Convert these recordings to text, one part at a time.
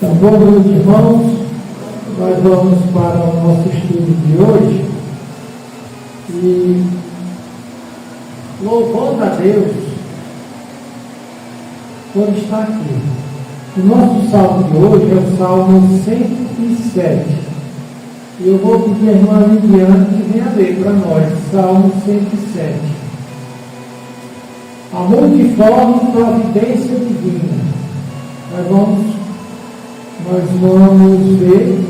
Então, boa noite, irmãos. Nós vamos para o nosso estudo de hoje e louvando a Deus por estar aqui. O nosso salmo de hoje é o Salmo 107. E eu vou pedir a irmã Lidiane que venha ler para nós, Salmo 107. A multiforme providência divina. Nós vamos ver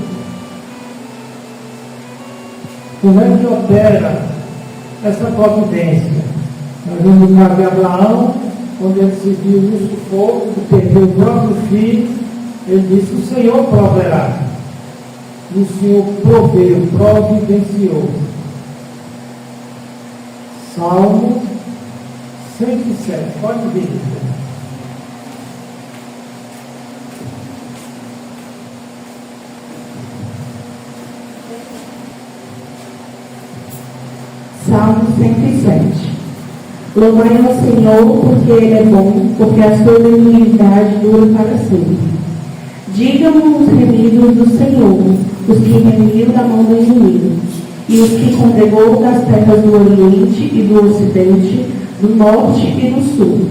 como é que opera essa providência. Nós vemos o caso de Abraão, quando ele se viu no sufoco, de perder o próprio filho, ele disse: o Senhor proverá. E o Senhor proveu, providenciou. Salmo 107. Pode vir. Salmo 107. Louvai ao Senhor, porque Ele é bom, porque a sua benignidade dura para sempre. Digam os remidos do Senhor, os que remiu da mão do inimigo, e os que congregou das terras do Oriente e do Ocidente, do Norte e do Sul.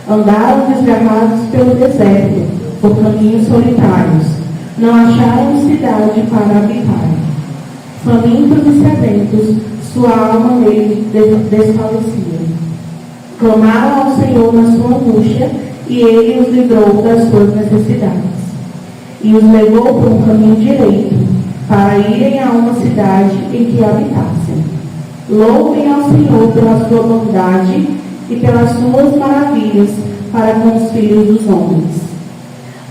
Andaram desgarrados pelo deserto, por caminhos solitários, não acharam cidade para habitar. Famintos e sedentos, sua alma nele desfalecia. Clamaram ao Senhor na sua angústia, e Ele os livrou das suas necessidades. E os levou por um caminho direito, para irem a uma cidade em que habitassem. Louvem ao Senhor pela sua bondade e pelas suas maravilhas para com os filhos dos homens.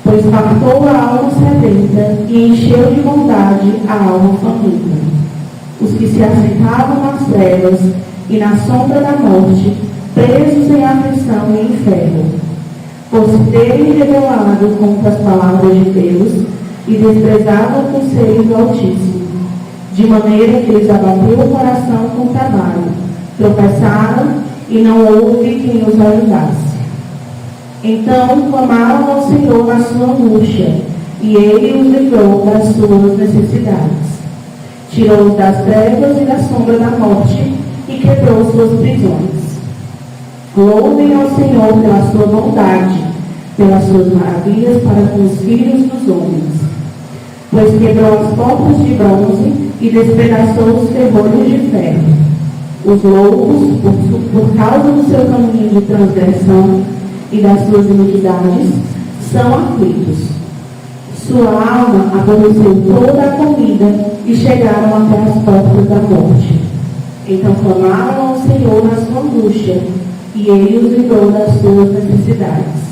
Pois fartou a alma sedenta e encheu de bondade a alma faminta. Os que se assentavam nas trevas e na sombra da morte, presos em aflição e inferno, por se terem rebelado contra as palavras de Deus e desprezado o conselho do Altíssimo, de maneira que lhes abateu o coração com trabalho, tropeçaram e não houve quem os ajudasse. Então clamaram ao Senhor na sua angústia, e Ele os livrou das suas necessidades. Tirou-os das trevas e da sombra da morte e quebrou suas prisões. Louvem ao Senhor pela sua bondade, pelas suas maravilhas para com os filhos dos homens. Pois quebrou as portas de bronze e despedaçou os ferrolhos de ferro. Os loucos, por causa do seu caminho de transgressão e das suas iniquidades, são aflitos. Sua alma aborreceu toda a comida e chegaram até as portas da morte. Então clamaram ao Senhor na sua angústia, e Ele os livrou das suas necessidades.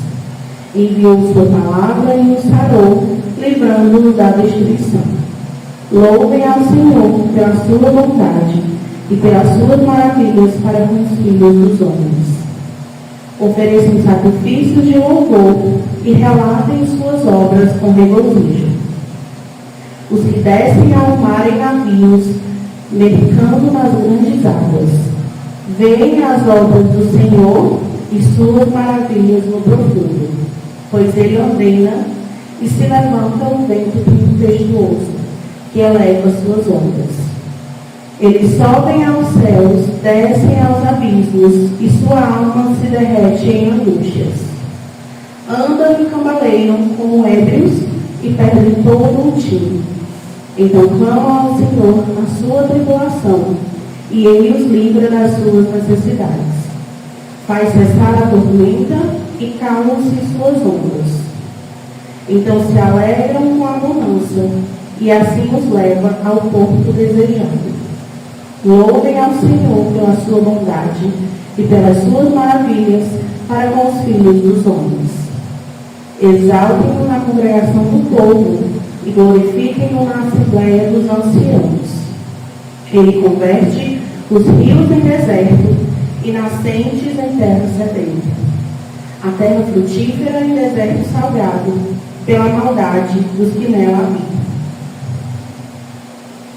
Enviou sua palavra e os sarou, livrando-os da destruição. Louvem ao Senhor pela sua bondade e pelas suas maravilhas para com os filhos dos homens. Ofereçam sacrifícios de louvor e relatem suas obras com regozijo. Os que descem ao mar em navios, mercando nas grandes águas, veem as obras do Senhor e suas maravilhas no profundo, pois Ele ordena e se levanta um vento tempestuoso, que eleva suas ondas. Eles sobem aos céus, descem aos abismos, e sua alma se derrete em angústias. Andam e cambaleiam como ébrios e perdem todo o tino. Então clamam ao Senhor na sua tribulação, e Ele os livra das suas necessidades. Faz cessar a tormenta e calmam-se suas ondas. Então se alegram com a bonança, e assim os leva ao porto desejado. Louvem ao Senhor pela sua bondade e pelas suas maravilhas para com os filhos dos homens. Exaltem-no na congregação do povo e glorifiquem-no na assembleia dos anciãos. Ele converte os rios em deserto e nascentes em terra sedenta. A terra frutífera em deserto salgado, pela maldade dos que nela habitam.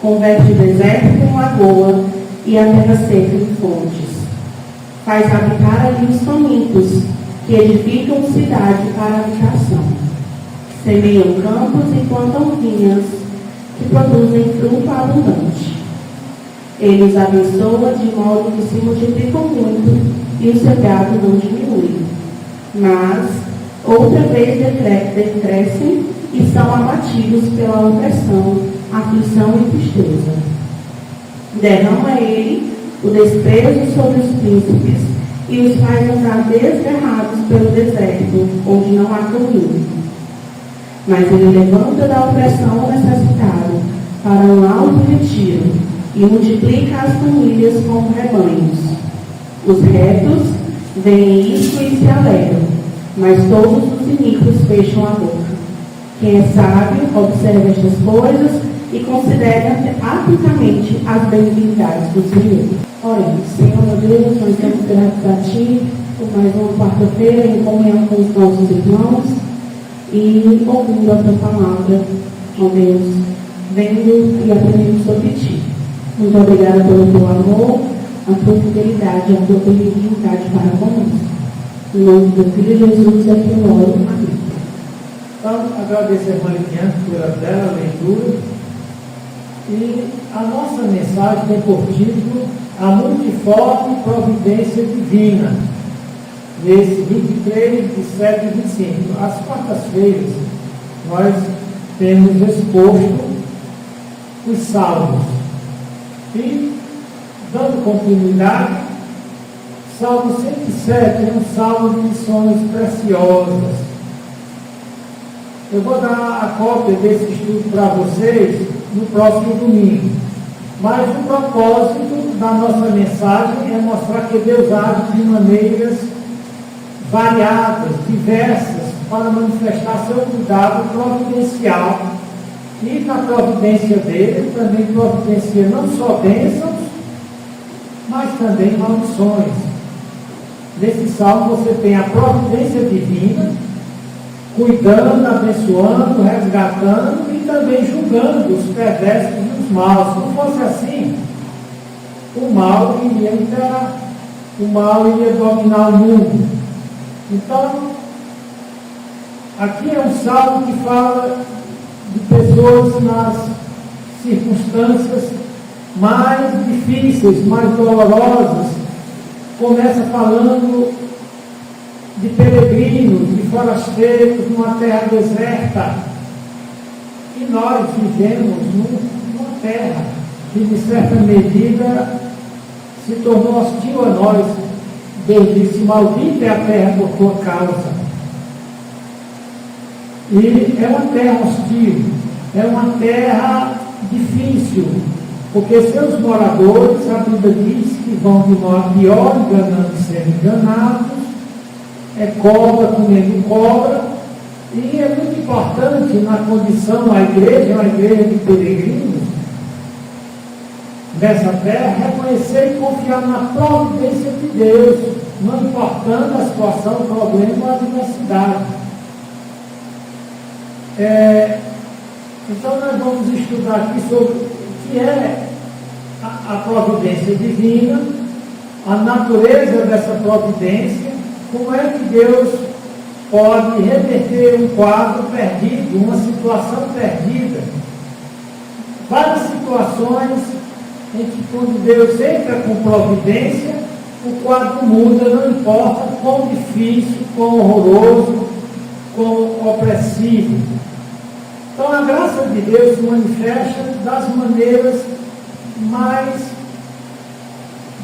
Converte o deserto em lagoa e a terra seca em fontes. Faz habitar ali os famintos, que edificam cidade para habitação. Semeiam campos e plantam vinhas que produzem fruto abundante. Ele os abençoa de modo que se multiplicam muito e o seu gado não diminui. Mas, outra vez decrescem e são abatidos pela opressão, aflição e tristeza. Derrama ele o desprezo sobre os príncipes e os faz andar desgarrados pelo deserto, onde não há caminho. Mas ele levanta da opressão o necessitado para um alto retiro e multiplica as famílias como rebanhos. Os retos veem isso e se alegram, mas todos os iníquos fecham a boca. Quem é sábio observa estas coisas e considera atentamente as benignidades do Senhor. Oremos. Senhor, meu Deus, nós temos graças a Ti por mais uma quarta-feira em comunhão com os nossos irmãos e ouvindo a Tua palavra, ó Deus, vendo e aprendendo sobre Ti. Muito obrigada pelo Teu amor, a Tua fidelidade, a Tua benignidade para conosco. Em nome do Filho Jesus é que eu oro. Amém. Então, agradecer a irmã Liliane pela bela leitura. E a nossa mensagem tem por título A Multiforme Providência Divina, nesse 23, 27 e 25. Às quartas-feiras, nós temos exposto os salmos. E, dando continuidade, Salmo 107 é um salmo de lições preciosas. Eu vou dar a cópia desse estudo para vocês no próximo domingo. Mas o propósito da nossa mensagem é mostrar que Deus age de maneiras variadas, diversas, para manifestar seu cuidado providencial. E na providência dele também providencia não só bênçãos, mas também maldições. Nesse salmo você tem a providência divina, cuidando, abençoando, resgatando e também julgando os perversos e os maus. Se não fosse assim, o mal iria entrar, o mal iria dominar o mundo. Então, aqui é um salmo que fala de pessoas nas circunstâncias mais difíceis, mais dolorosas. Começa falando de peregrinos, de forasteiros, numa terra deserta. E nós vivemos numa terra que, de certa medida, se tornou hostil a nós. Deus disse: maldita é a terra por tua causa. E é uma terra hostil, é uma terra difícil, porque seus moradores, a Bíblia diz que vão de mal a pior, enganando e sendo enganados. É cobra comendo cobra, e é muito importante na condição da igreja, uma igreja de peregrinos, dessa terra, reconhecer e confiar na providência de Deus, não importando a situação, o problema ou a adversidade. Então nós vamos estudar aqui sobre o que é a providência divina, a natureza dessa providência. Como é que Deus pode reverter um quadro perdido, uma situação perdida? Várias situações em que, quando Deus entra com providência, o quadro muda, não importa quão difícil, quão horroroso, quão opressivo. Então, a graça de Deus se manifesta das maneiras mais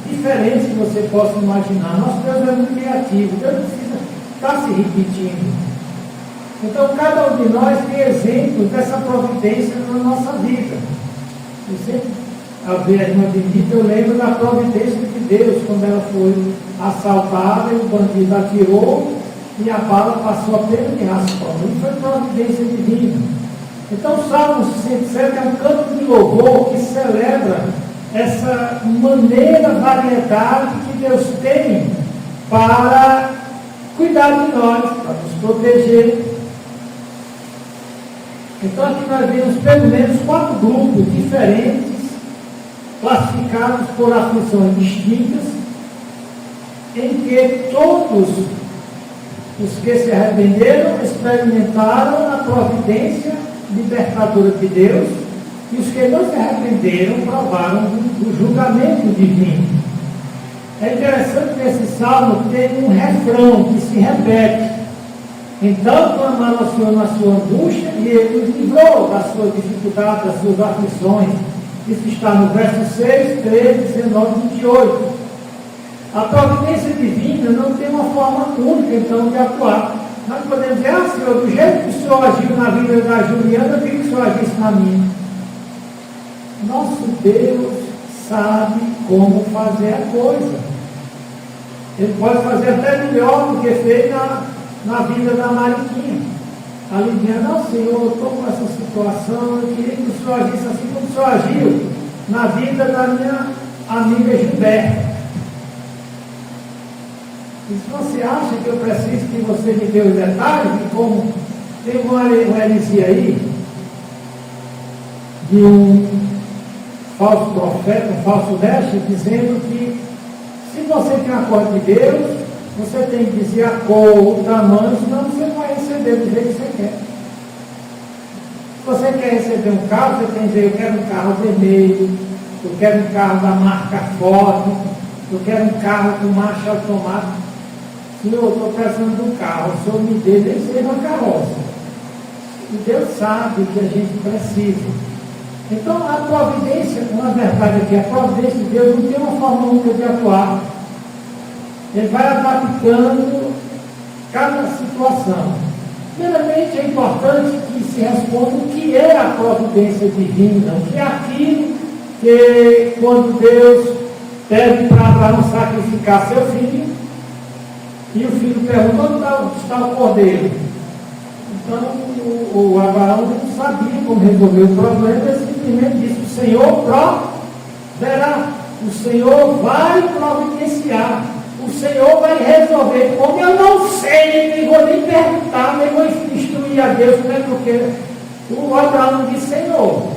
diferentes que você possa imaginar. Nosso Deus é muito criativo, Deus não precisa estar se repetindo. Então, cada um de nós tem exemplos dessa providência na nossa vida. Você, ao ver a irmã Benita, eu lembro da providência de Deus, quando ela foi assaltada e o bandido atirou e a bala passou apenas de raspão. Isso foi providência divina. Então, o Salmo 107 é um canto de louvor que celebra essa maneira, variedade que Deus tem para cuidar de nós, para nos proteger. Então aqui nós vemos pelo menos 4 grupos diferentes, classificados por aflições distintas, em que todos os que se arrependeram experimentaram a providência libertadora de Deus, e os que não se arrependeram provaram do julgamento divino. É interessante que esse salmo tem um refrão que se repete. Então clamaram ao Senhor na sua angústia, e Ele os livrou da sua dificuldade, das suas aflições. Isso está no verso 6, 13, 19 e 28. A providência divina não tem uma forma única, então, de atuar. Nós podemos dizer, Senhor, do jeito que o Senhor agiu na vida da Juliana, eu queria que o Senhor agisse na minha. Nosso Deus sabe como fazer a coisa. Ele pode fazer até melhor do que fez na vida da Mariquinha. A Lidiana, não, Senhor, eu estou com essa situação, eu queria que o Senhor agisse assim como o Senhor agiu na vida da minha amiga Gilberta. E se você acha que eu preciso que você me dê os detalhes, de como tem uma heresia aí, de um falso profeta, um falso mestre, dizendo que se você tem a cor de Deus, você tem que dizer a cor, o tamanho, senão você não vai receber do jeito que você quer. Se você quer receber um carro, você tem que dizer, eu quero um carro vermelho, eu quero um carro da marca Ford, eu quero um carro com marcha automática. Senhor, eu estou precisando de um carro, o Senhor me dê, nem seja uma carroça. E Deus sabe que a gente precisa. Então, a providência, uma verdade aqui, a providência de Deus não tem uma forma única de atuar. Ele vai adaptando cada situação. Primeiramente, é importante que se responda o que é a providência divina, o que é aquilo que, quando Deus pede para Abraão sacrificar seu filho, e o filho pergunta, onde está o cordeiro? Então, o Abraão não sabia como resolver o problema, ele simplesmente disse, o Senhor proverá, o Senhor vai providenciar, o Senhor vai resolver. Como eu não sei, nem vou nem perguntar, nem vou instruir a Deus, né? Porque o Abraão disse, Senhor,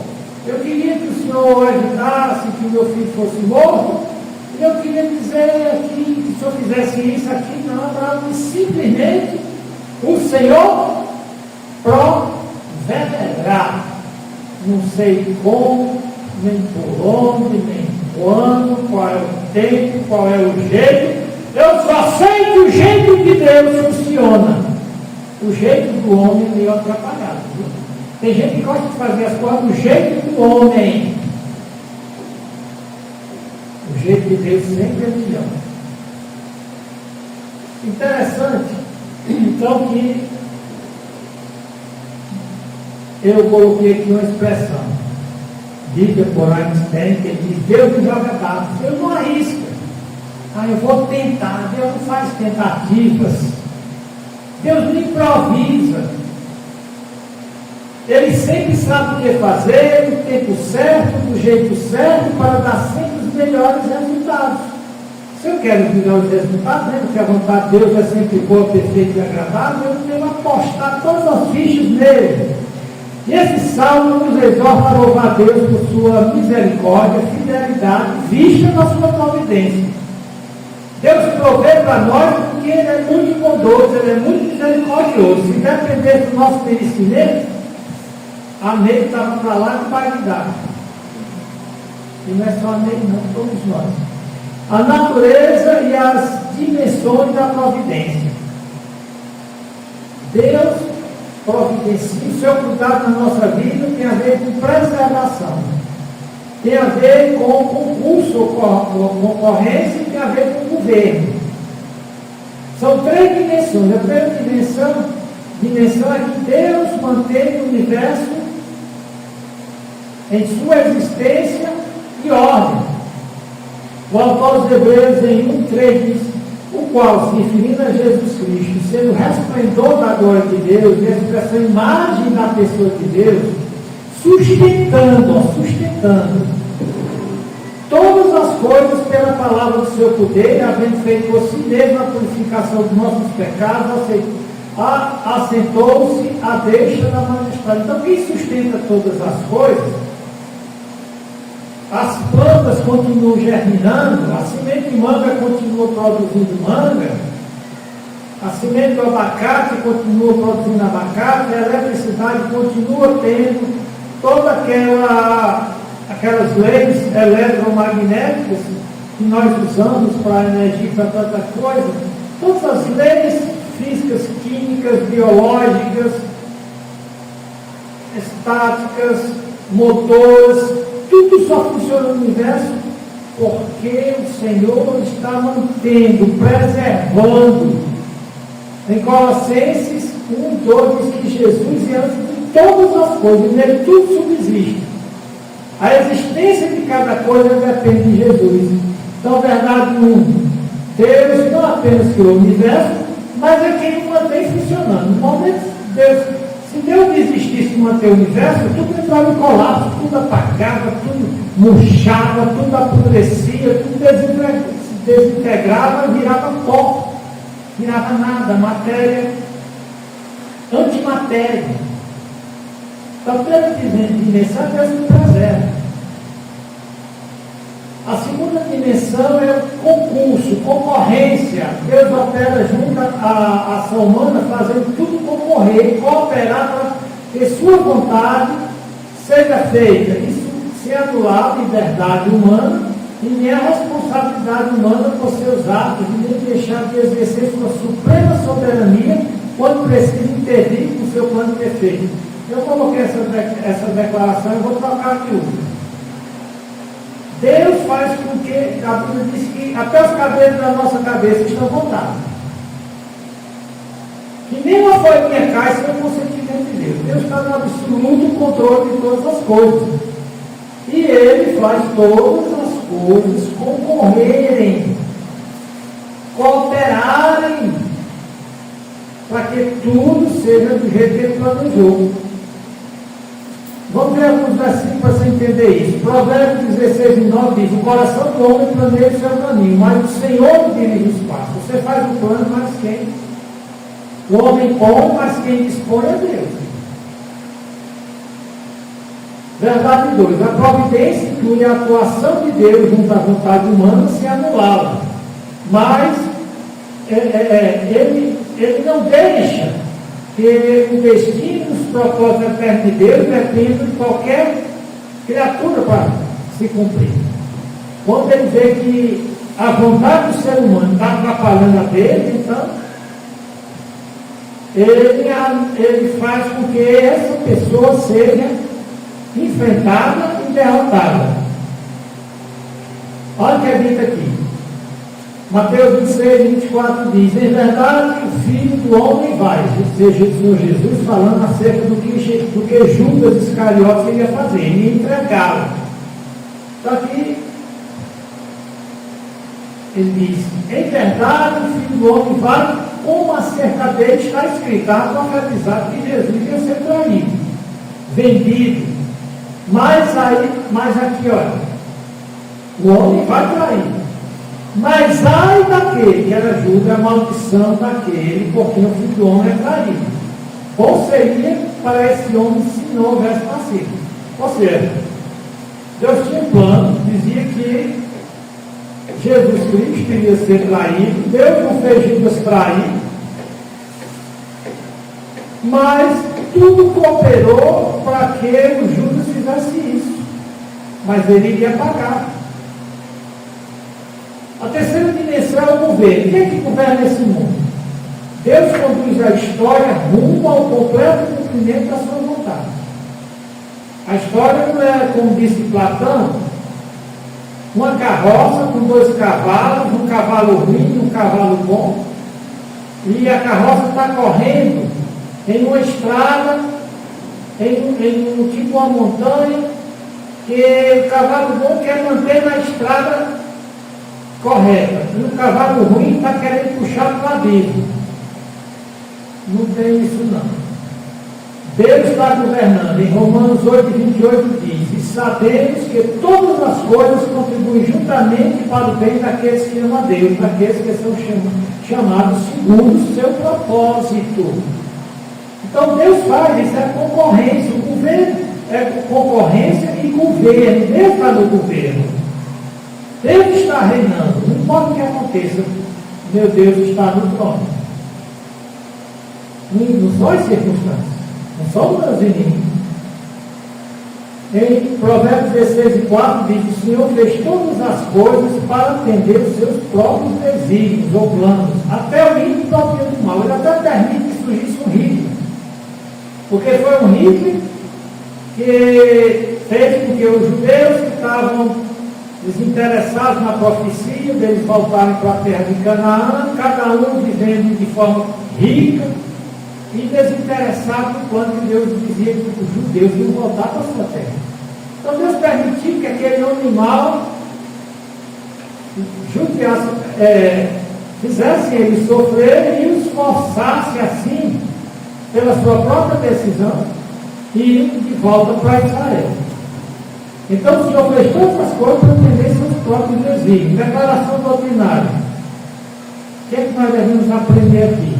eu queria que o Senhor evitasse que o meu filho fosse morto, e eu queria dizer aqui, que se eu fizesse isso aqui, não, Abraão disse simplesmente, o Senhor proverá. Não sei como, nem por onde, nem quando, qual é o tempo, qual é o jeito. Eu só sei que o jeito de Deus funciona. O jeito do homem é meio atrapalhado. Viu? Tem gente que gosta de fazer as coisas do jeito do homem. O jeito de Deus sempre é melhor. Interessante, então, que eu coloquei aqui uma expressão dita por Einstein, que ele diz, Deus não joga dados, Deus não arrisca. Eu vou tentar, Deus não faz tentativas, Deus não improvisa, Ele sempre sabe o que fazer, no tempo certo, do jeito certo, para dar sempre os melhores resultados. Se eu quero melhores resultados, né, porque a vontade de Deus é sempre boa, perfeita e agradável, eu tenho que apostar todas as fichas nele. E esse salmo nos exorta a louvar a Deus por sua misericórdia, fidelidade, vista na sua providência. Deus provê para nós porque Ele é muito bondoso, Ele é muito misericordioso. Se depender do nosso merecimento, a Ney estava para lá de Bagdá. E não é só a Ney, não, todos nós. A natureza e as dimensões da providência. Deus providencia, o seu cuidado na nossa vida tem a ver com preservação, tem a ver com concurso ou concorrência e tem a ver com governo. São três dimensões. A primeira dimensão é que Deus mantém o universo em sua existência e ordem. O autor dos Hebreus em 1:3 diz, o qual, se referindo a Jesus Cristo, sendo o resplendor da glória de Deus e a expressão imagem da pessoa de Deus, sustentando todas as coisas pela palavra do seu poder, havendo feito por si mesmo a purificação dos nossos pecados, assentou-se à destra da majestade. Então, quem sustenta todas as coisas? As plantas continuam germinando, a semente de manga continua produzindo manga, A semente do abacate continua produzindo abacate, a eletricidade continua tendo todas aquelas leis eletromagnéticas que nós usamos para energia, para tanta coisa. Todas as leis físicas, químicas, biológicas, estáticas, motores, tudo só funciona no universo porque o Senhor está mantendo, preservando. Em Colossenses 1:2 diz que Jesus é antes de todas as coisas, nele tudo subsiste. A existência de cada coisa depende de Jesus. Então, verdade mundo, Deus não apenas criou o universo, mas é quem o mantém funcionando. No momento se Deus desistisse de manter o universo, tudo entrava em colapso, tudo apagava, tudo murchava, tudo apodrecia, tudo se desintegrava, virava pó, virava nada, matéria, antimatéria. Então, pela dimensão, Deus se preserva. A segunda dimensão é o concurso, concorrência. Deus opera junto à ação humana, fazendo tudo concorrer, cooperar para que sua vontade seja feita. Isso sem anular a liberdade humana e nem a responsabilidade humana por seus atos, e nem deixar de exercer sua suprema soberania quando precisa intervir com o seu plano perfeito. Eu coloquei essa declaração e vou trocar aqui uma. Deus faz com que, a Bíblia diz que até os cabelos da nossa cabeça estão contados. Que nenhuma folhinha cai sem o consentimento de Deus. Deus está no absoluto controle de todas as coisas. E Ele faz todas as coisas concorrerem, cooperarem, para que tudo seja do jeito que Ele planejou. Vamos ver alguns versículos para você entender isso. Provérbios 16:9 diz: o coração do homem planeja o seu caminho, mas o Senhor dirige os passos. Você faz o plano, mas quem? O homem põe, mas quem dispõe é Deus. Verdade 2. A providência inclui a atuação de Deus junto à vontade humana sem anulá-la. Mas ele não deixa que o destino, os propósitos eternos de Deus dependam de qualquer criatura para se cumprir. Quando ele vê que a vontade do ser humano está atrapalhando a dele, então ele faz com que essa pessoa seja enfrentada e derrotada. Olha o que é dito aqui. Mateus 26:24 diz: em verdade, o Filho do Homem vai, ou seja, o Senhor Jesus falando acerca do que Judas Iscariotes iria fazer, ele ia entregá-lo. Só que ele diz: em verdade, o Filho do Homem vai, como acerca dele está escrito, está profetizado que Jesus ia ser traído, vendido. Mas aqui, olha, o homem vai trair. Mas ai daquele que era julga a maldição daquele, porque o Filho do Homem é traído. Ou seria para esse homem se não houvesse nascido. Ou seja, Deus tinha um plano, dizia que Jesus Cristo iria ser traído, Deus não fez Judas trair, mas tudo cooperou para que o Judas fizesse isso. Mas ele iria pagar. A terceira dimensão é o governo. Quem é que governa esse mundo? Deus conduz a história rumo ao completo cumprimento da sua vontade. A história não é, como disse Platão, uma carroça com 2 cavalos, um cavalo ruim e um cavalo bom, e a carroça está correndo em uma estrada, em um tipo uma montanha, que o cavalo bom quer manter na estrada correta, e o cavalo ruim está querendo puxar para o abismo. Não tem isso não. Deus está governando. Em Romanos 8:28 diz: e sabemos que todas as coisas contribuem juntamente para o bem daqueles que amam a Deus, daqueles que são chamados segundo o seu propósito. Então Deus faz, isso é concorrência. O governo é concorrência e governo. Deus está no governo. Deus está reinando. Não importa o que aconteça, meu Deus está no trono. Não são as circunstâncias, não são os meus inimigos. Em Provérbios 16:4 diz: o Senhor fez todas as coisas para atender os seus próprios desígnios ou planos, até o ímpio próprio do mal. Ele até permite que surgisse um rico, porque foi um rico que fez com que os judeus que estavam desinteressados na profecia deles voltarem para a terra de Canaã, cada um vivendo de forma rica e desinteressado no plano que Deus dizia que os judeus iam voltar para a sua terra. Então Deus permitiu que aquele animal fizesse ele sofrer e os forçasse assim, pela sua própria decisão, e ir de volta para Israel. Então o Senhor fez todas as coisas para atender seus próprios desígnios. Declaração doutrinária. O que é que nós devemos aprender aqui?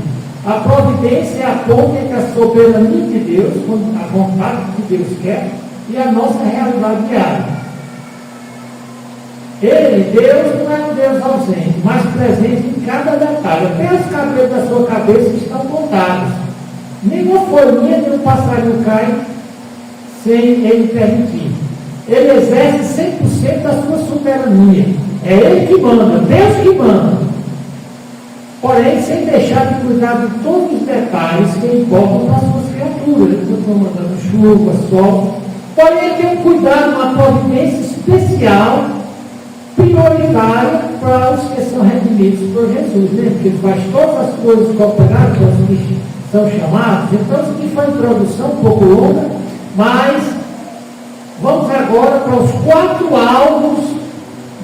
A providência é a ponte entre a soberania de Deus, a vontade que Deus quer, e a nossa realidade diária. Deus, não é um Deus ausente, mas presente em cada detalhe. Até os cabelos da sua cabeça estão contados. Nenhuma folhinha, nem um passarinho cai sem ele permitir. Ele exerce 100% da sua soberania. É ele que manda, Deus que manda. Porém, sem deixar de cuidar de todos os detalhes que importam para as suas criaturas. Ele continua mandando chuva, sol. Porém, ele tem um cuidado, uma providência especial, prioritária para os que são redimidos por Jesus. Né? Porque ele faz todas as coisas cooperar para os que são chamados. Então, isso aqui foi uma introdução um pouco longa, mas vamos agora para os 4 alvos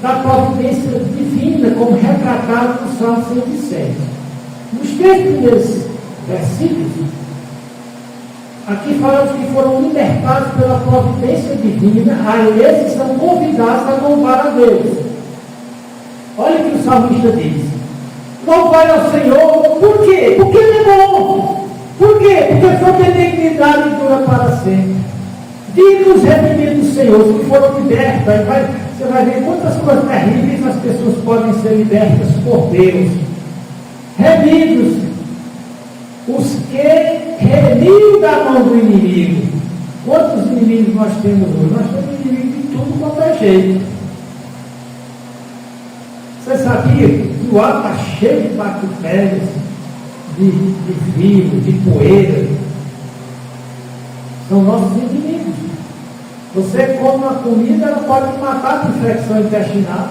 da providência divina, como retratado no Salmo 107. Nos 3 primeiros versículos, aqui falamos que foram libertados pela providência divina, aí esses são convidados a louvar a Deus. Olha o que o salmista diz: louvai ao Senhor, por quê? Porque Ele é bom. Por quê? Porque sua benignidade dura para sempre. Diga os redimidos do Senhor, os que foram libertos. Você vai ver quantas coisas terríveis as pessoas podem ser libertas por Deus. Remidos, os que remiram da mão do inimigo. Quantos inimigos nós temos hoje? Nós temos inimigos de tudo quanto é jeito. Você sabia que o ar está cheio de bactérias, de vírus, de poeira? São nossos inimigos. Você come uma comida, ela pode matar por infecção intestinal.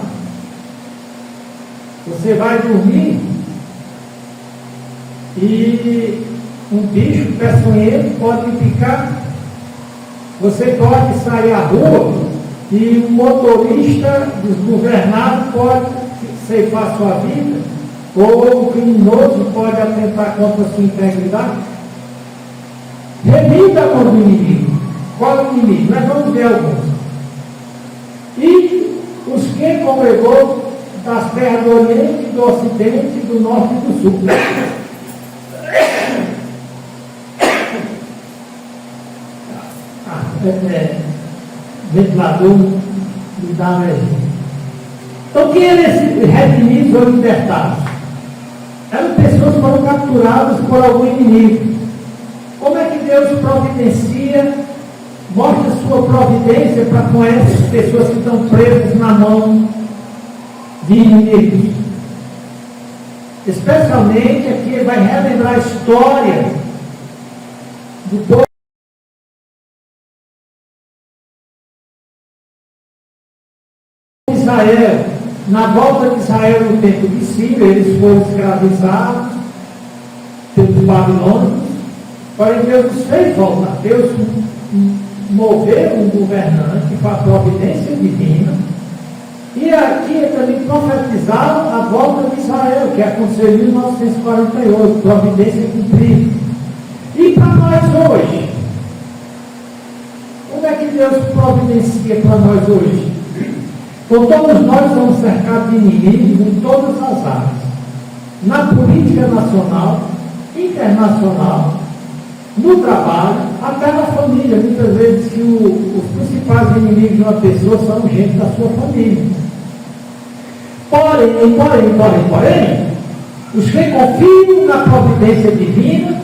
Você vai dormir e um bicho peçonhento pode picar. Você pode sair à rua e um motorista desgovernado pode ceifar sua vida, ou um criminoso pode atentar contra a sua integridade. Remita a mão do inimigo. Qual é o inimigo? Nós vamos ver alguns. E os que congregou das terras do Oriente, do Ocidente, do Norte e do Sul. Ventilador me dá alergia. Então, quem eram esses redimidos ou libertados? Eram pessoas que foram capturadas por algum inimigo. Como é que Deus providencia, mostra sua providência para com essas pessoas que estão presas na mão de inimigos? Especialmente aqui ele vai relembrar a história do povo de Israel. Na volta de Israel no tempo de Síria, eles foram escravizados pelos babilônios. Porém, Deus os fez voltar. Deus moveu um governante com a providência divina. E aqui ele também profetizava a volta de Israel, que aconteceu em 1948, providência cumprida. E para nós hoje? Como é que Deus providencia para nós hoje? Então, todos nós somos cercados de inimigos em todas as áreas. Na política nacional, internacional, no trabalho, até na família. Muitas vezes que os principais inimigos de uma pessoa são gente da sua família. Porém, os que confiam na providência divina,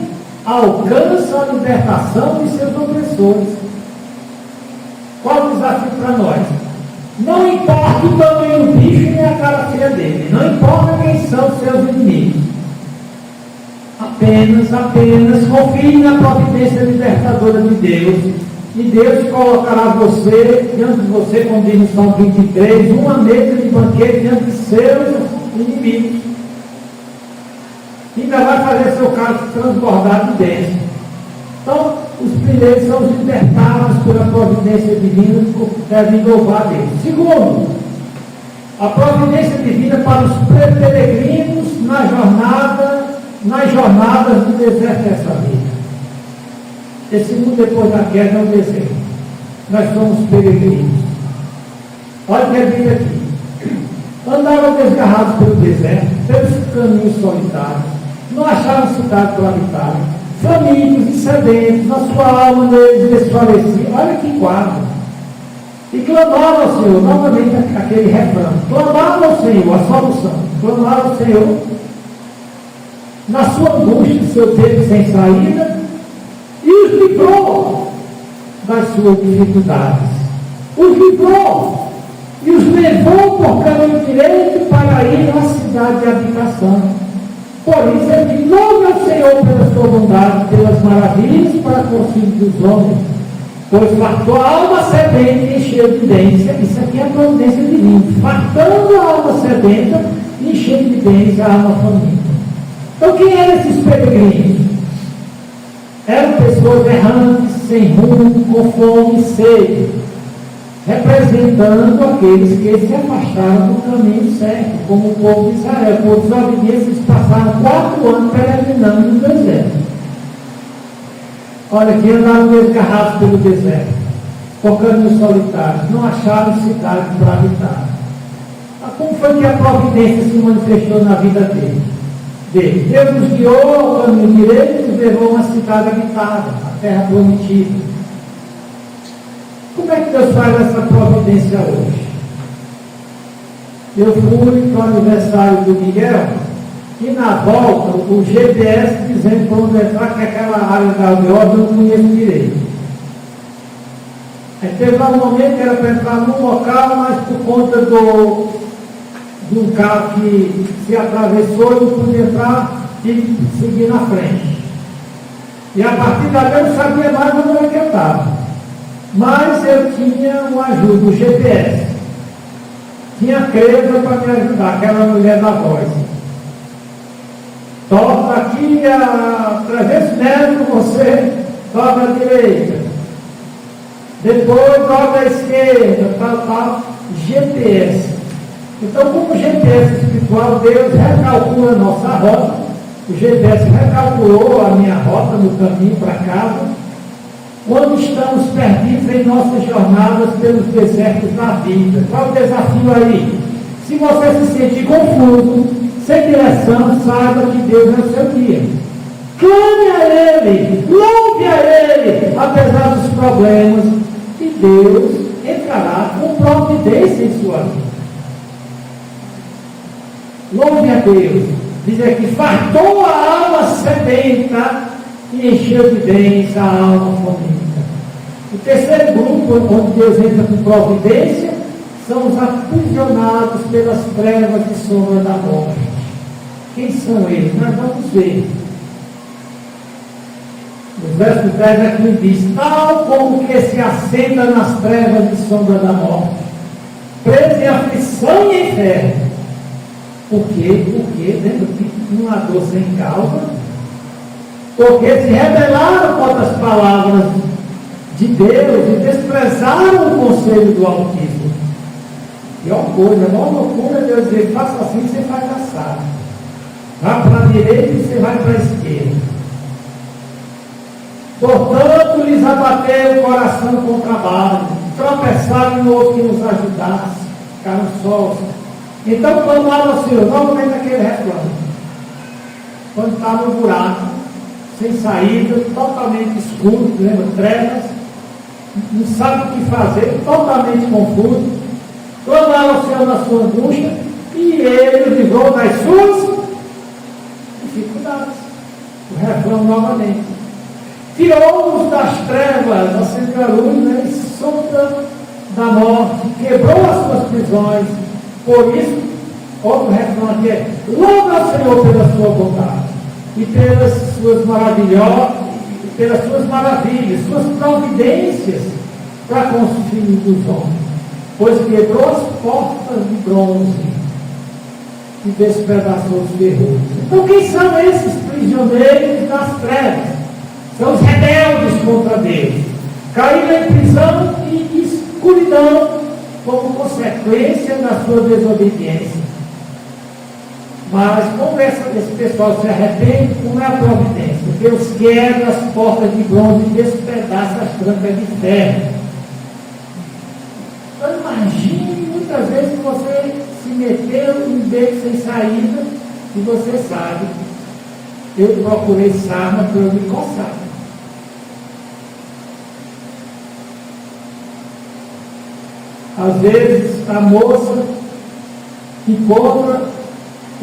alcançam a libertação de seus opressores. Qual o desafio para nós? Não importa o tamanho do bicho nem a cara feia dele, não importa quem são os seus inimigos. Apenas confie na providência libertadora de Deus, e Deus colocará diante de você, como diz no Salmo 23, uma mesa de banquete diante de seus inimigos. Ainda vai fazer seu caso transbordar de bênção. Então, os primeiros são os libertados pela providência divina, que devem louvar a Deus. Segundo, a providência divina para os peregrinos nas jornadas do deserto dessa vida. Esse mundo depois da queda é um deserto. Nós somos peregrinos. Olha o que é dito aqui. Andavam desgarrados pelo deserto, pelos caminhos solitários, não acharam cidade para habitar, famintos e sedentos, na sua alma neles desfalecia. Olha que quadro. E clamaram ao Senhor, novamente aquele refrão. Clamaram ao Senhor, a solução. Clamaram ao Senhor, na sua angústia, seu tempo sem saída, e os livrou das suas dificuldades. Os livrou e os levou por caminho direito para ir à cidade de habitação. Por isso ele diz: louve ao Senhor pela sua bondade, pelas maravilhas para com os filhos dos homens, pois fartou a alma sedenta e encheu de bênção. Isso aqui é a providência divina, fartando a alma sedenta e enchendo de bênção a alma faminta. Então, quem eram esses peregrinos? Eram pessoas errantes, sem rumo, com fome e sede, representando aqueles que se afastaram do caminho certo, como o povo de Israel. O povo de desobediência, eles passaram 4 anos peregrinando no deserto. Olha, que andaram desgarrados pelo deserto, por caminhos solitários, não acharam cidade para habitar. Como foi que a providência se manifestou na vida dele? Deus nos guiou ao caminho direito e nos levou a uma cidade habitada, a terra prometida. Como é que Deus faz essa providência hoje? Eu fui para o aniversário do Miguel e na volta o GPS dizendo para onde entrar, que aquela área da aldeota eu não conheço direito. Aí teve lá um momento que era para entrar num local, mas por conta de um carro que se atravessou, eu não podia entrar e seguir na frente. E a partir dali eu não sabia mais onde era que eu estava. Mas eu tinha uma ajuda, o GPS. Tinha a Creza para me ajudar, aquela mulher da voz. Toca aqui a 300 metros, você toca à direita. Depois toca à esquerda, tal, GPS. Então, como GPS espiritual, Deus recalcula a nossa rota. O GPS recalculou a minha rota no caminho para casa, quando estamos perdidos em nossas jornadas pelos desertos da vida. Qual o desafio aí? Se você se sentir confuso, sem direção, saiba que Deus é o seu guia. Clame a Ele, louve a Ele, apesar dos problemas, e Deus entrará com providência em sua vida. Louve a Deus. Diz aqui: fartou a alma sedenta e encheu de bens a alma faminta. O terceiro grupo, onde Deus entra com providência, são os aprisionados pelas trevas e sombra da morte. Quem são eles? Nós vamos ver. No verso 10 aqui diz: tal como que se assenta nas trevas e sombra da morte, preso em aflição e inferno. Por quê? Porque dentro de uma dor sem causa, porque se rebelaram contra as palavras de Deus e desprezaram o conselho do Altíssimo. Pior coisa, a maior loucura é Deus dizer: faça assim, você vai caçar. Vá para a direita e você vai para a esquerda. Portanto, lhes abateram o coração com o trabalho, tropeçaram no outro que nos ajudasse, ficaram sós. Então, clamaram ao Senhor, novamente aquele reclamo. Quando estava no buraco, sem saída, totalmente escuro, lembra? Trevas, não sabe o que fazer, totalmente confuso. Clamaram ao Senhor na sua angústia e Ele livrou das suas dificuldades. O refrão novamente. tirou-nos das trevas, acendeu a luz, né, e solta da morte, quebrou as suas prisões. Por isso, outro refrão aqui é: louva ao Senhor pela sua bondade e pelas suas maravilhas, suas providências para com os filhos dos homens, pois quebrou as portas de bronze e despedaçou os ferrolhos. Então, quem são esses prisioneiros das trevas? São os rebeldes contra Deus, caíram em prisão e escuridão como consequência da sua desobediência. Mas como esse pessoal se arrepende, como é a providência? Deus quebra as portas de bronze e despedaça as trancas de ferro. Então imagine muitas vezes que você se meteu em um beco sem saída e você sabe, eu procurei sarna para eu me coçar. Às vezes a moça encontra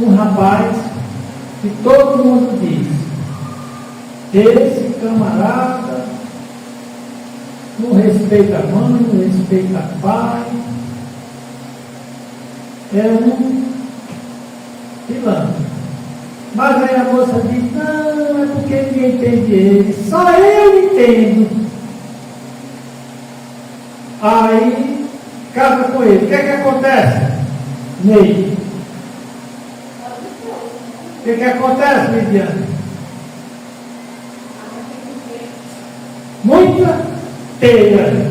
um rapaz que todo mundo diz: esse camarada não respeita a mãe, não respeita a pai, é um pilantra. Mas aí a moça diz: não, é porque ninguém entende ele, só eu entendo. Aí casa com ele. O que é que acontece? Nele. O que acontece, Lidiane? Muita teia.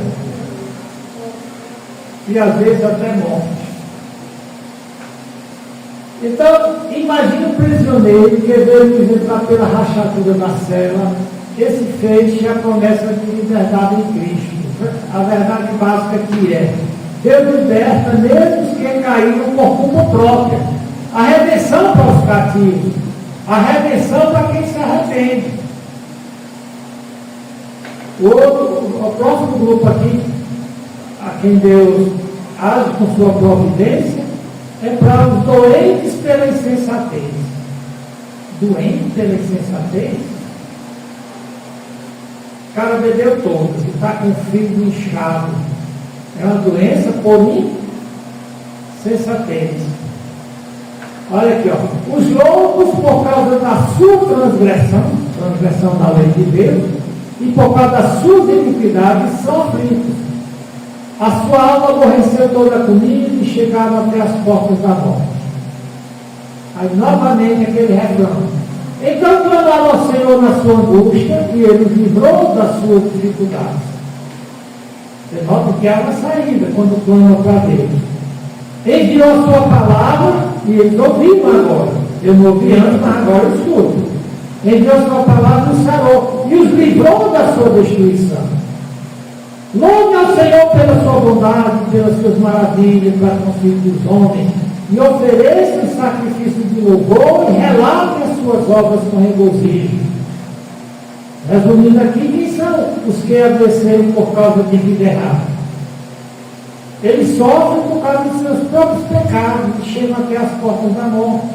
E às vezes até morte. Então, imagine um prisioneiro que veio entrar pela rachadura da cela. Esse feixe a promessa de liberdade em Cristo. A verdade básica que é: Deus liberta mesmo os que caíram por culpa própria. A redenção para os cativos, a redenção para quem se arrepende. O próximo grupo aqui, a quem Deus age com sua providência, é para os doentes pela insensatez. Doente pela insensatez? O cara bebeu todo, está com o fígado inchado. É uma doença por insensatez. Olha aqui, ó. Os loucos, por causa da sua transgressão da lei de Deus, e por causa das suas iniquidades, são aflitos. A sua alma aborreceu toda a comida e chegaram até as portas da morte. Aí novamente aquele refrão: então clamaram ao Senhor na sua angústia, e Ele os livrou das suas dificuldades. Você nota que há uma saída quando clama para Deus. Enviou a sua palavra, e eles ouviram agora. Eu não ouvi antes, mas agora eu escuto. Enviou a sua palavra e os sarou, e os livrou da sua destruição. Louve ao Senhor pela sua bondade, pelas suas maravilhas para com os filhos dos homens, e ofereça um sacrifício de louvor e relate as suas obras com regozijo. Resumindo aqui, quem são os que adoeceram por causa de vida errada? Eles sofrem por causa dos seus próprios pecados e chegam até as portas da morte.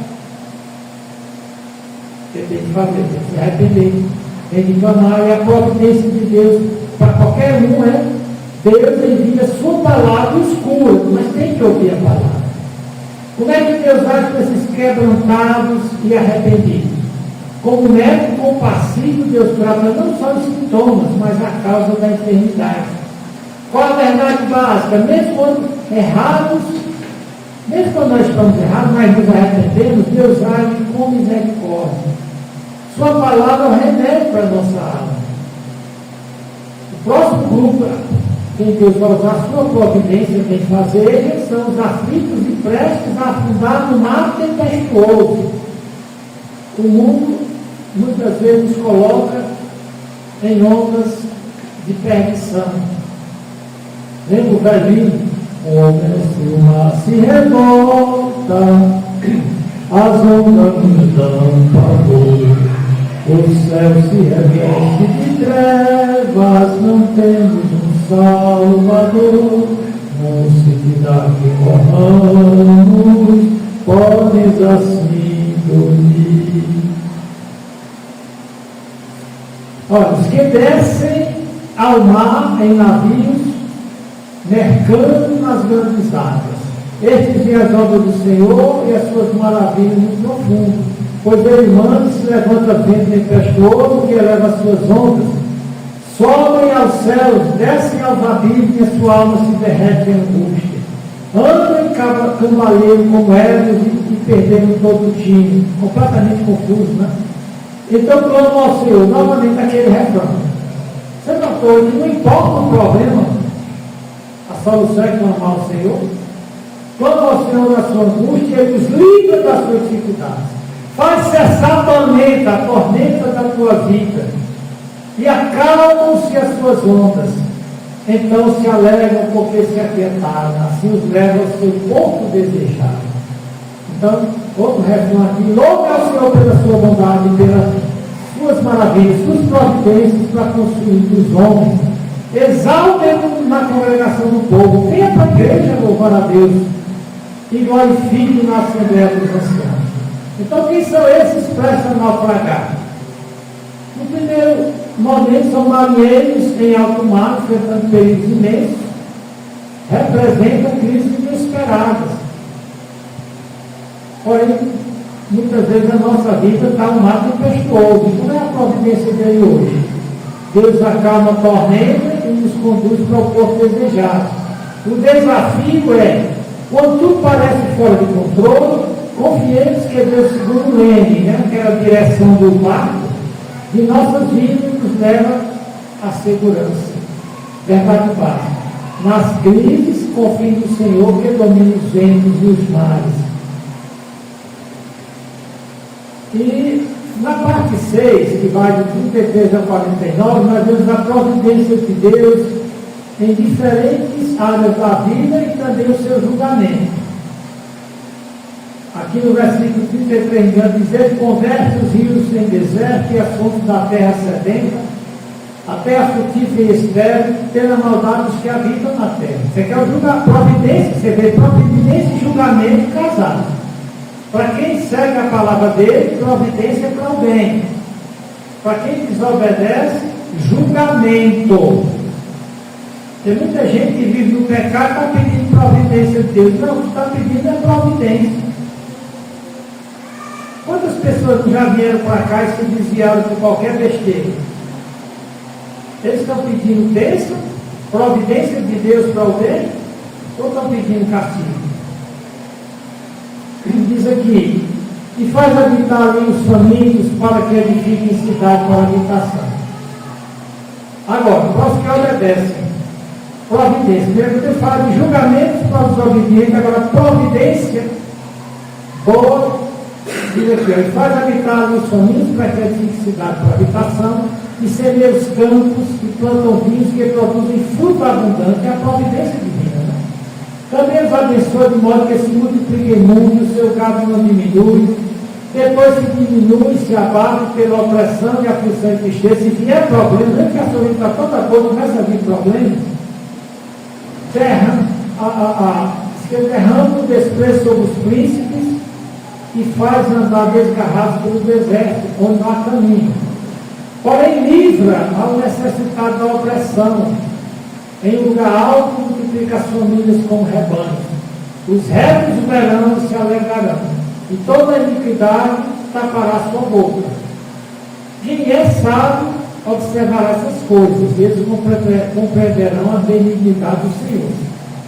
Você tem que fazer, tem que se arrepender, tem que clamar, e a providência de Deus para qualquer um é: Deus envia a sua palavra escura, mas tem que ouvir a palavra. Como é que Deus age com esses quebrantados e arrependidos? Como médico compassivo, Deus trata não só os sintomas, mas a causa da enfermidade. Qual a verdade básica? Mesmo quando errados, mesmo quando nós estamos errados, nós nos arrependemos, Deus age com misericórdia. Sua palavra é o remédio para a nossa alma. O próximo grupo, quem Deus vai usar a sua providência tem que fazer, são os aflitos e prestes a afundar no mar tempestuoso. O mundo muitas vezes nos coloca em ondas de perdição. Lembra o velhinho? Se o mar se revolta, as ondas nos dão pavor, o céu se reveste de trevas, não temos um Salvador. Mocidade que corramos, podes assim dormir. Olha, os que descem ao mar em navios, mercando nas grandes águas. Estes veem as obras do Senhor e as suas maravilhas no profundo. Pois ele manda e se levanta vento tempestuoso que eleva as suas ondas. Sobem aos céus, descem aos abismos e a sua alma se derrete em angústia. Andam em cambaleiro como ervas e perderam todo o time. Completamente confuso, né? Então clama ao Senhor, novamente aquele refrão. Você notou que não importa o problema, a solução é clamar ao Senhor? Clama ao Senhor na sua angústia e Ele os livra das suas dificuldades. Faz cessar a tormenta da tua vida, e acalmam-se as suas ondas. Então se alegram porque se aquietaram, assim os leva ao seu porto desejado. Então, outro refrão aqui: louve ao Senhor pela sua bondade, pelas suas maravilhas, suas providências para construir os homens. Exaltem-no na congregação do povo, venha para a igreja louvar a Deus e glorifique na Assembleia dos Anciãos. Então, quem são esses prestes a naufragar? No primeiro momento, são marinheiros em alto mar, enfrentando perigos imensos, representam crises inesperadas. Porém, muitas vezes a nossa vida está um mar tempestuoso. Como é a providência dele hoje? Deus acalma a tormenta e nos conduz para o porto desejado. O desafio é, quando tudo parece fora de controle, confiemos que Deus segura o leme, né? Aquela direção do barco de nossas vidas nos leva à segurança. Verdade básica. Nas crises, confie no Senhor que domina os ventos e os mares. E na parte 6, que vai de 33 a 49, nós vemos a providência de Deus em diferentes áreas da vida e também o seu julgamento. Aqui no versículo 33, diz ele: converte os rios em deserto e as fontes da terra sedenta, a terra frutífera e estéril, tendo a maldade dos que habitam na terra. Você quer o providência, você vê providência e julgamento casados. Para quem segue a palavra dele, providência é para o bem. Para quem desobedece, julgamento. Tem muita gente que vive no pecado e está pedindo providência de Deus. Não, o que está pedindo é providência. Quantas pessoas já vieram para cá e se desviaram por qualquer besteira? Eles estão pedindo bênção, providência de Deus para o bem, ou estão pedindo castigo? Diz aqui: e faz habitar ali os famintos para que edifiquem cidade para habitação. Agora, para os que obedecem, providência. Primeiro Deus fala de julgamentos para os obedientes, agora providência boa. Diz aqui: e faz habitar ali os famintos para que edifiquem cidade para habitação, e semeia os campos e plantam vinhos que produzem fruto abundante. É a providência divina, né? Também os abençoa de modo que se multipliquem muito, o seu gado não diminui. Depois se diminui, se abate pela opressão e aflição e tristeza. Se vier problema, nem que a sua vida está toda boa, começa a vir problema. Derrama o desprezo sobre os príncipes e faz andar desgarrados pelo deserto, onde não há caminho. Porém, livra ao necessitado da opressão. Em lugar alto, multiplica as famílias como rebanhos. Os retos verão e se alegrarão, e toda a iniquidade tapará sua boca. Quem é sábio observará essas coisas, e eles compreenderão a benignidade do Senhor.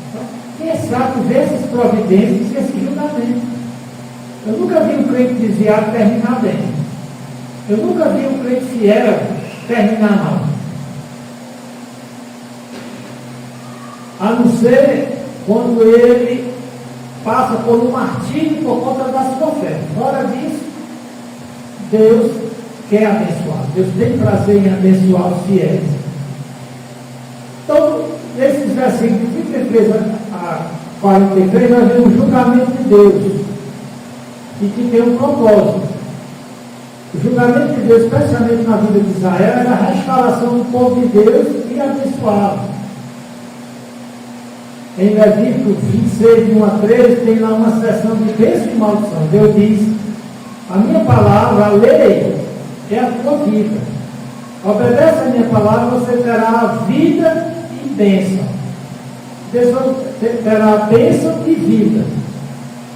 Então, quem é sábio vê essas providências e esse julgamento. Eu nunca vi um crente desviado terminar bem. Eu nunca vi um crente fiel terminar mal. A não ser quando ele passa por um martírio por conta da sua fé. Fora disso, Deus quer abençoar. Deus tem prazer em abençoar os fiéis. Então, nesses versículos de 33 a 43, nós vemos o julgamento de Deus. E que tem um propósito. O julgamento de Deus, especialmente na vida de Israel, era a restauração do povo de Deus e abençoá-lo. Em Levítico 26, de 1 a 13, tem lá uma seção de bênção e maldição. Deus diz: a minha palavra, a lei, é a tua vida. Obedece a minha palavra, você terá a vida e bênção. Terá a bênção e vida.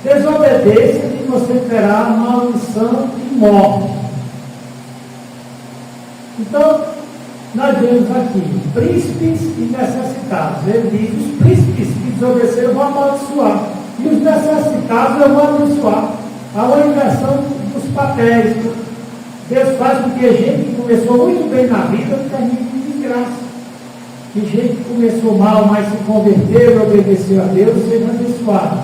Desobedeça e você terá maldição e morte. Então, nós vemos aqui príncipes e necessitados. Ele diz: os príncipes que desobedeceram eu vou amaldiçoar, e os necessitados eu vou abençoar. Há uma inversão dos papéis. Deus faz com que a gente que começou muito bem na vida termine de desgraça. Que gente que começou mal, mas se converteu e obedeceu a Deus, seja abençoado.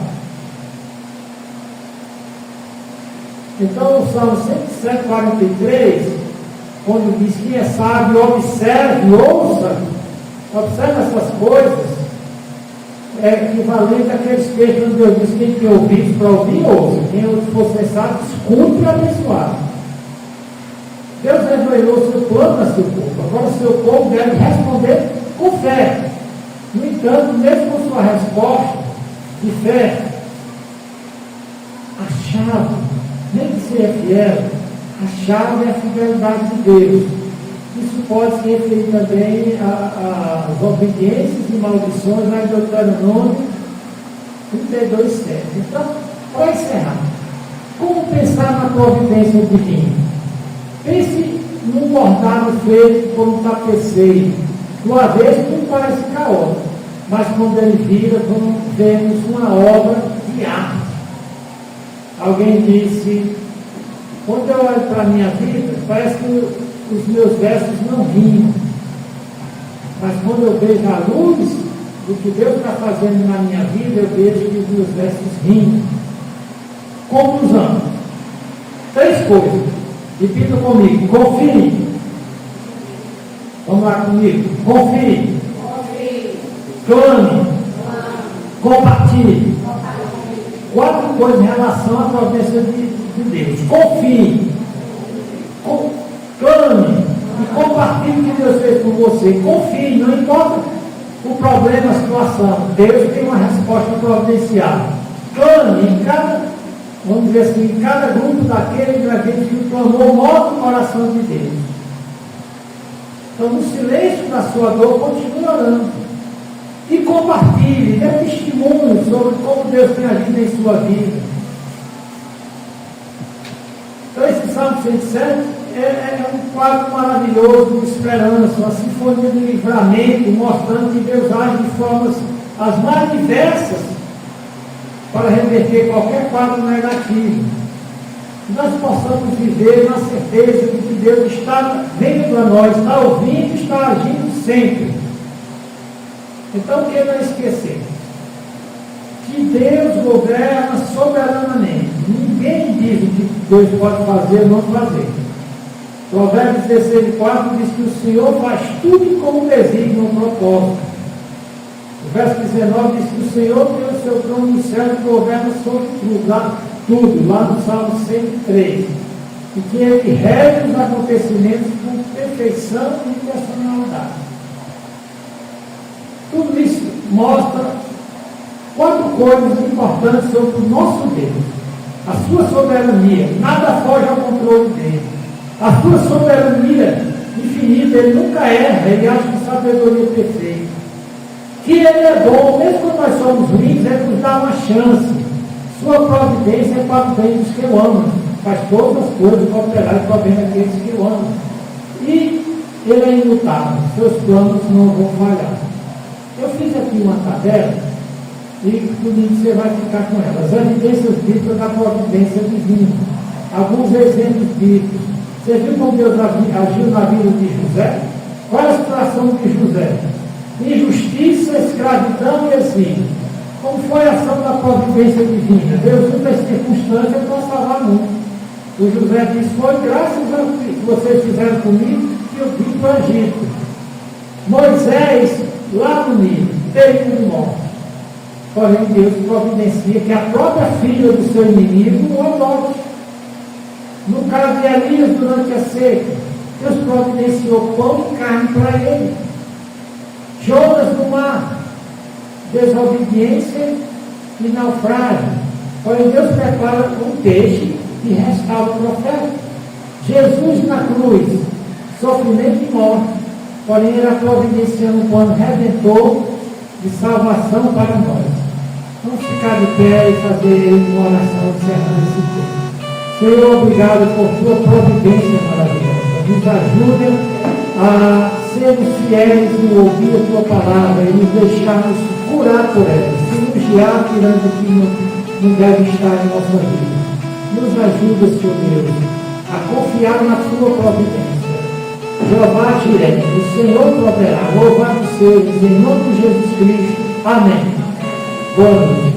Então, o Salmo 107, 43, quando diz que é sábio, observe, ouça, observe essas coisas, é equivalente àqueles textos onde Deus diz: quem tem ouvidos para ouvir, ouça. Quem for sensato, escute e abençoado. Deus revelou seu plano a seu povo. Agora, seu povo deve responder com fé. No entanto, mesmo com sua resposta de fé, a chave, nem que seja fiel, a chave é a fidelidade de Deus. Isso pode se referir também às obediências e maldições lá em Deuteronômio 32:7. Então, para encerrar, como pensar na providência divina? Pense num bordado feito por um tapeceiro. Do avesso tudo parece caótico, mas quando ele vira, vemos uma obra de arte. Alguém disse: quando eu olho para a minha vida, parece que os meus versos não rimam. Mas quando eu vejo a luz do que Deus está fazendo na minha vida, eu vejo que os meus versos rimam. Conclusão: 3 coisas. Repita comigo: confie. Vamos lá comigo. Confie. Clame. Compartilhe. 4 coisas em relação à providência de Deus. Confie. Clame. E compartilhe o que Deus fez por você. Confie. Não importa o problema, a situação. Deus tem uma resposta providencial. Clame. Em cada, vamos dizer assim, em cada grupo daquele que clamou, move o coração de Deus. Então, no silêncio da sua dor, continue orando. E compartilhe, dê testemunho sobre como Deus tem agido em sua vida. Então, esse Salmo 107 é um quadro maravilhoso de esperança, uma sinfonia de livramento, mostrando que Deus age de formas as mais diversas para reverter qualquer quadro negativo. Nós possamos viver na certeza de que Deus está vendo a nós, está ouvindo, está agindo sempre. Então, que não esquecer que Deus governa soberanamente. Ninguém diz o que Deus pode fazer ou não fazer. Provérbios 16:4 diz que o Senhor faz tudo como designa um propósito. O verso 19 diz que o Senhor tem o seu trono no céu e governa sobre tudo, lá no Salmo 103. E que ele rege os acontecimentos com perfeição e personalidade. Tudo isso mostra 4 coisas importantes sobre o nosso Deus. A sua soberania, nada foge ao controle dele. A sua soberania infinita, ele nunca erra, ele age com sabedoria perfeita. Que ele é bom, mesmo quando nós somos ruins, ele nos dá uma chance. Sua providência é para o bem dos que o amam. Faz todas as coisas cooperar para o bem daqueles que o amam. E ele é imutável, seus planos não vão falhar. Eu fiz aqui uma tabela e comigo você vai ficar com ela. As evidências bíblicas da providência divina. Alguns exemplos bíblicos. Você viu como Deus agiu na vida de José? Qual é a situação de José? Injustiça, escravidão e exílio. Como foi a ação da providência divina? Deus usa as circunstâncias para salvar muito. O José disse: foi graças ao que vocês fizeram comigo que eu vim para o Egito. Moisés, lá no Nilo, perigo de morte. Porém, Deus providencia que a própria filha do seu inimigo o adote. No caso de Elias, durante a seca, Deus providenciou pão e carne para ele. Jonas no mar, desobediência e naufrágio. Porém, Deus prepara um peixe e restaura o profeta. Jesus na cruz, sofrimento e morte, porém Ele providenciando um plano redentor de salvação para nós. Vamos ficar de pé e fazer uma oração encerrando esse tempo. Senhor, obrigado por tua providência maravilhosa. Nos ajuda a sermos fiéis no ouvir a tua palavra e nos deixarmos curar por ela, cirurgiar tirando o que não deve estar em nossa vida. Nos ajuda, Senhor Deus, a confiar na tua providência. Jeová Jireh, o Senhor proverá. Louvado seja em nome de Jesus Cristo. Amém. Boa noite.